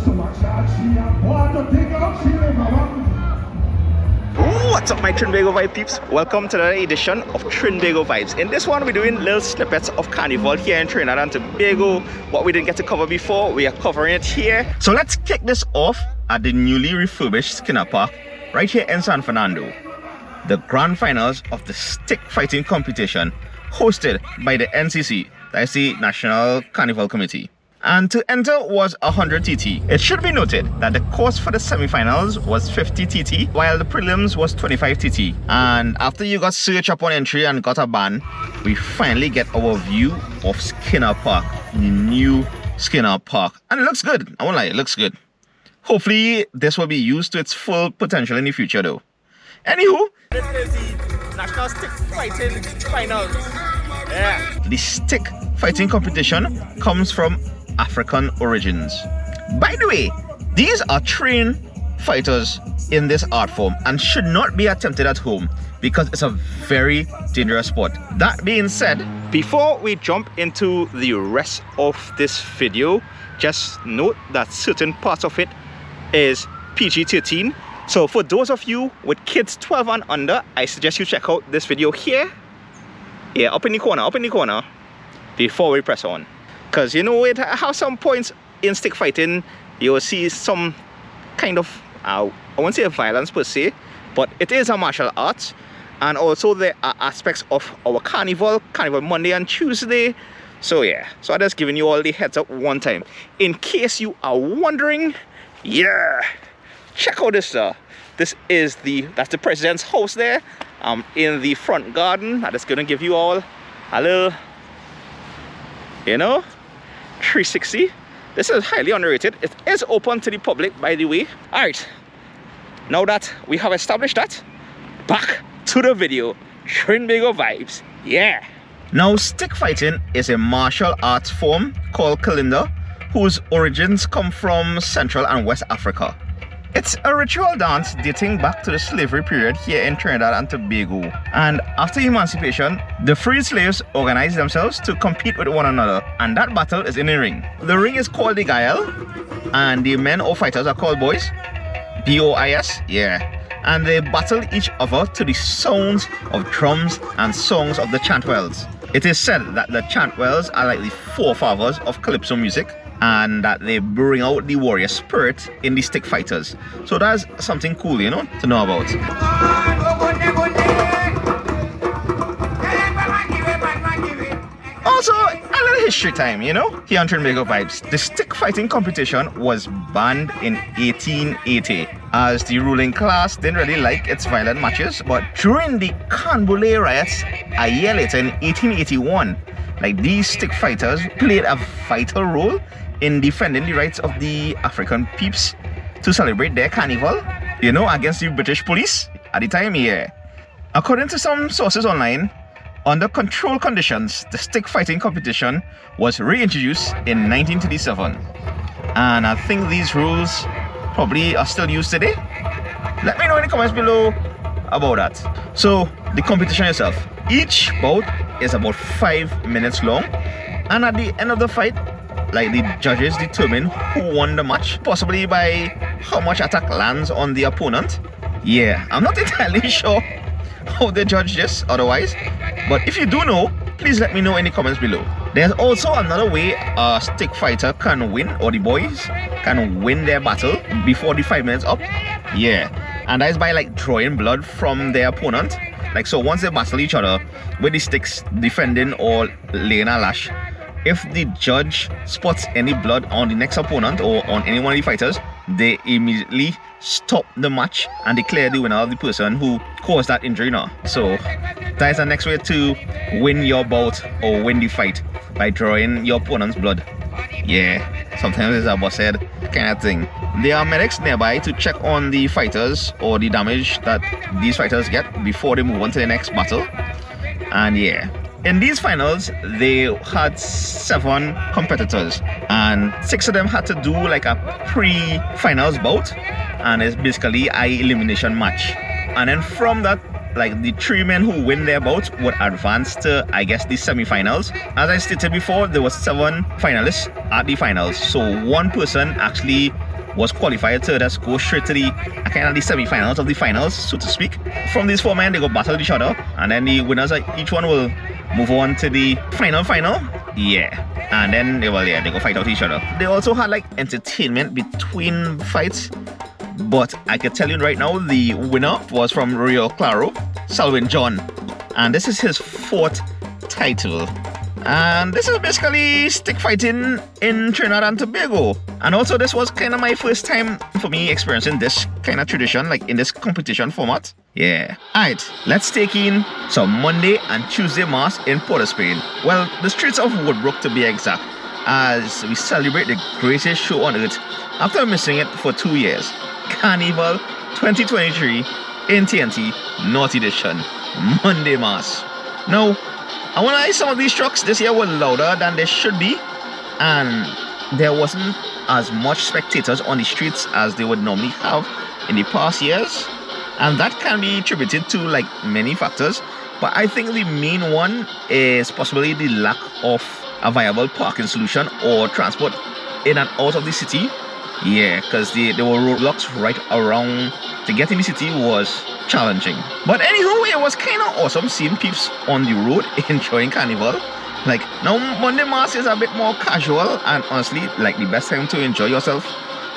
What's up, my Trinbago Vibe peeps? Welcome to another edition of Trinbago Vibes. In this one, we're doing little snippets of Carnival here in Trinidad and Tobago. What we didn't get to cover before, we are covering it here. So let's kick this off at the newly refurbished Skinner Park right here in San Fernando. The grand finals of the stick fighting competition hosted by the NCC, that is the National Carnival Committee. And to enter was 100 TT. It should be noted that the cost for the semi-finals was 50 TT, while the prelims was 25 TT. And after you got search upon entry and got a ban, we finally get our view of Skinner Park, the new Skinner Park. And it looks good, I won't lie, it looks good. Hopefully this will be used to its full potential in the future though. Anywho, this is the National Stick Fighting Finals. Yeah. The stick fighting competition comes from African origins. By the way, these are trained fighters in this art form and should not be attempted at home because it's a very dangerous sport. That being said, before we jump into the rest of this video, just note that certain parts of it is PG-13. So for those of you with kids 12 and under, I suggest you check out this video here. Yeah, up in the corner, before we press on. Because you know, it has some points in stick fighting, you will see some kind of, I won't say violence per se, but it is a martial art. And also there are aspects of our Carnival Monday and Tuesday. So yeah, so I'm just giving you all the heads up one time. In case you are wondering, yeah, check out this this is that's the president's house there. In the front garden. I'm just gonna give you all a little, you know, 360. This is highly underrated. It is open to the public, by the way. All right, now that we have established that, back to the video. Trinbago Vibes, yeah. Now, stick fighting is a martial arts form called Kalinda, whose origins come from Central and West Africa. It's a ritual dance dating back to the slavery period here in Trinidad and Tobago. And after emancipation, the freed slaves organized themselves to compete with one another. And that battle is in the ring. The ring is called the Gael, and the men or fighters are called boys. B-O-I-S, yeah. And they battle each other to the sounds of drums and songs of the chantwells. It is said that the chantwells are like the forefathers of calypso music, and that they bring out the warrior spirit in the stick fighters. So that's something cool, you know, to know about. Also, a little history time, you know, here on Trinbago Vibes. The stick fighting competition was banned in 1880 as the ruling class didn't really like its violent matches. But during the Canboulay riots a year later in 1881, like, these stick fighters played a vital role in defending the rights of the African peeps to celebrate their carnival, you know, against the British police at the time, yeah. According to some sources online, under controlled conditions, the stick fighting competition was reintroduced in 1937. And I think these rules probably are still used today. Let me know in the comments below about that. So, the competition itself. Each bout is about 5 minutes long, and at the end of the fight, like, the judges determine who won the match, possibly by how much attack lands on the opponent. Yeah, I'm not entirely sure how they judge this otherwise, but if you do know, please let me know in the comments below. There's also another way a stick fighter can win, or the boys can win their battle before the 5 minutes up. Yeah, and that is by, like, drawing blood from their opponent. Like, so once they battle each other with the sticks, defending or laying a lash, if the judge spots any blood on the next opponent or on any one of the fighters, they immediately stop the match and declare the winner of the person who caused that injury now. So that is the next way to win your bout or win the fight, by drawing your opponent's blood. Yeah, sometimes it's a boss head kind of thing. There are medics nearby to check on the fighters or the damage that these fighters get before they move on to the next battle. And yeah, in these finals, they had 7 competitors, and 6 of them had to do like a pre-finals bout, and it's basically an elimination match. And then from that, like, the 3 men who win their bout would advance to, I guess, the semi-finals. As I stated before, there were 7 finalists at the finals, so one person actually was qualified to just go straight to the kind of the semi-finals of the finals, so to speak. From these 4 men, they go battle each other, and then the winners, each one will move on to the final. Yeah. And then they go fight out each other. They also had like entertainment between fights. But I can tell you right now, the winner was from Rio Claro, Selwyn John. And this is his 4th title. And this is basically stick fighting in Trinidad and Tobago. And also this was kind of my first time for me experiencing this kind of tradition, like in this competition format. Yeah. Alright, let's take in some Monday and Tuesday mass in Port of Spain. Well, the streets of Woodbrook to be exact, as we celebrate the greatest show on earth after missing it for 2 years. Carnival 2023 in TNT, North Edition, Monday mass. Now, I want to say some of these trucks this year were louder than they should be, and there wasn't as much spectators on the streets as they would normally have in the past years, and that can be attributed to like many factors, but I think the main one is possibly the lack of a viable parking solution or transport in and out of the city. Yeah, because there were roadblocks right around. To get in the city was challenging. But anywho, it was kind of awesome seeing peeps on the road enjoying Carnival. Like, now Monday mass is a bit more casual, and honestly, like the best time to enjoy yourself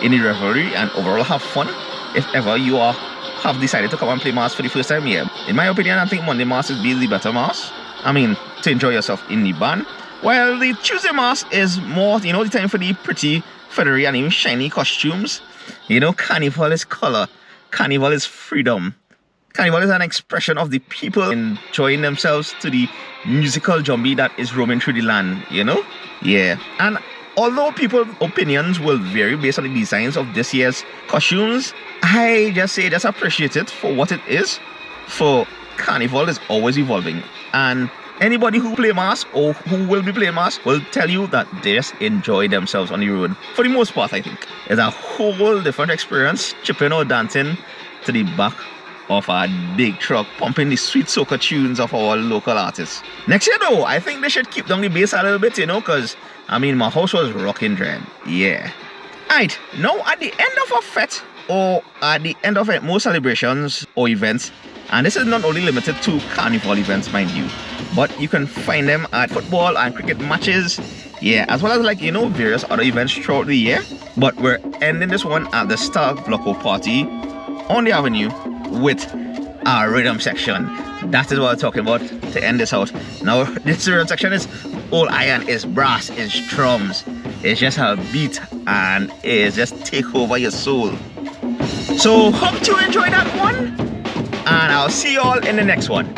in the revelry and overall have fun. If ever you have decided to come and play mass for the first time, yeah. In my opinion, I think Monday mass is the better mass. I mean, to enjoy yourself in the band. While the Tuesday mass is more, the time for the pretty, feathery and even shiny costumes. Carnival is color. Carnival is freedom. Carnival is an expression of the people enjoying themselves to the musical zombie that is roaming through the land, Yeah. And although people's opinions will vary based on the designs of this year's costumes, I just appreciate it for what it is. For Carnival is always evolving. And anybody who play mass or who will be playing mass will tell you that they just enjoy themselves on the road. For the most part, I think. It's a whole different experience chipping or dancing to the back of a big truck, pumping the sweet soca tunes of our local artists. Next year though, I think they should keep down the bass a little bit, because, my house was rocking dread. Yeah. Alright, now at the end of a fete or at the end of most celebrations or events, and this is not only limited to Carnival events, mind you, but you can find them at football and cricket matches, yeah, as well as various other events throughout the year. But we're ending this one at the Star Bloco party on the avenue with our Riddem Section. That is what I'm talking about to end this out. Now, this Riddem Section is all iron, is brass, is drums. It's just a beat and it's just take over your soul. So, hope you enjoy that one. And I'll see you all in the next one.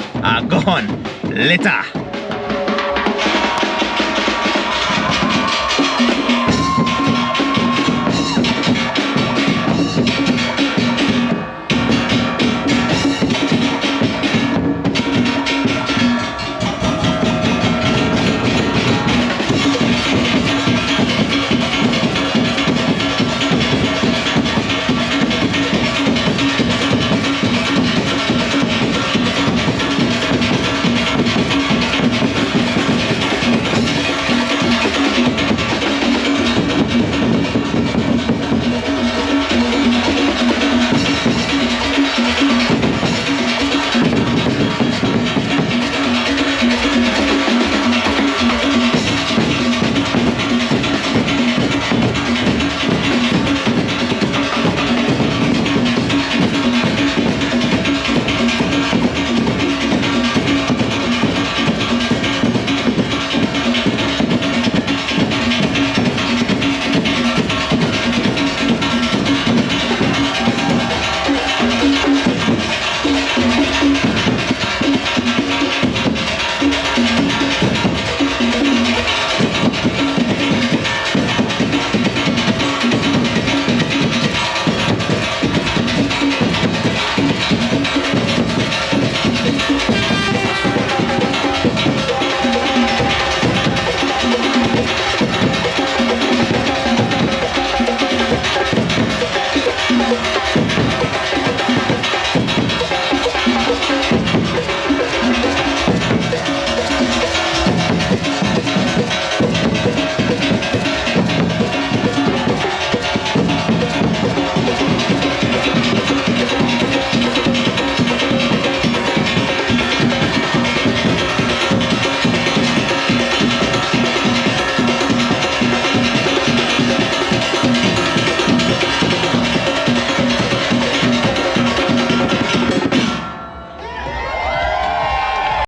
Gone later.